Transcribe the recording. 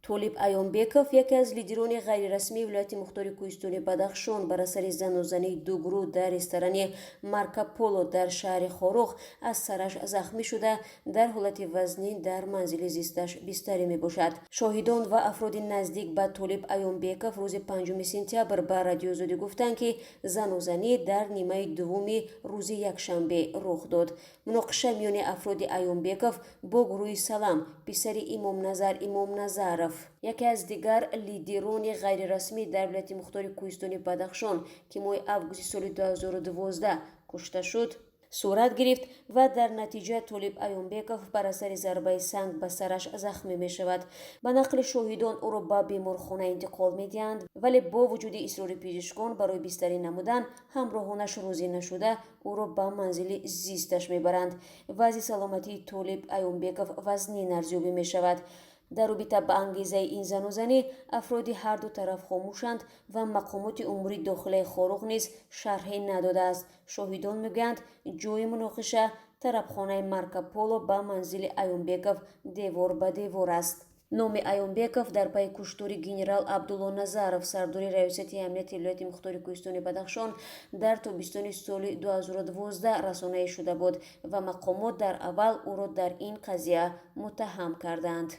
Толиб Айёнбеков яке аз лидерони ғайрирасмии вилояти Мухтори Кӯҳистони Бадахшон бар асари занозании дугрӯ дар ресторани Марко Поло дар шаҳри Хорух аз сараш захмӣ шуда дар ҳолати вазнин дар манзили зисташ бистарӣ мебошад. Шоҳидон ва афроди наздик ба Толиб Айёнбеков рӯзи 5 сентябр ба Радиозодӣ гуфтанд, ки занозанӣ дар нимаи дуввуми рӯзи якшанбе рух дод. Муноқиша миёни афроди Айёнбеков бо гурӯҳи Салам, писари Имомназаров, яке аз дигар лидерони ғайрирасмӣ дар вилояти Мухтори Кӯҳистони Бадахшон, ки моҳи августи соли 2012 кушта шуд, сурат гирифт ва дар натиҷа Толиб Айёнбеков бар асари зарбаи санг ба сараш захмӣ мешавад. Ба нақли шоҳидон ӯро ба беморхона интиқол медиҳанд, вале бо вуҷуди исрори пизишкон барои бистарӣ намудан ҳамроҳонаш розӣ нашуда ӯро ба манзили зисташ мебаранд. Вазъи саломатии Толиб Айёнбеков вазнин арзёбӣ мешавад. дар робита ба ангезаи ин занозанӣ афроди ҳарду тараф хомӯшанд ва мақомоти умурии дохилаи Хорух низ шарҳе надодааст. Шоҳидон мегӯянд, ҷои муноқиша тарабхонаи Марко Поло ба манзили Айёнбеков девор ба девор аст. номи Айёнбеков дар пайи куштори генерал Абдулло Назаров, сардори раёсати амнияти вилояти Мухтори Кӯҳистони Бадахшон дар тобистони соли 2012 расонаӣ шуда буд ва мақомот дар аввал ӯро дар ин қазия муттаҳам карданд.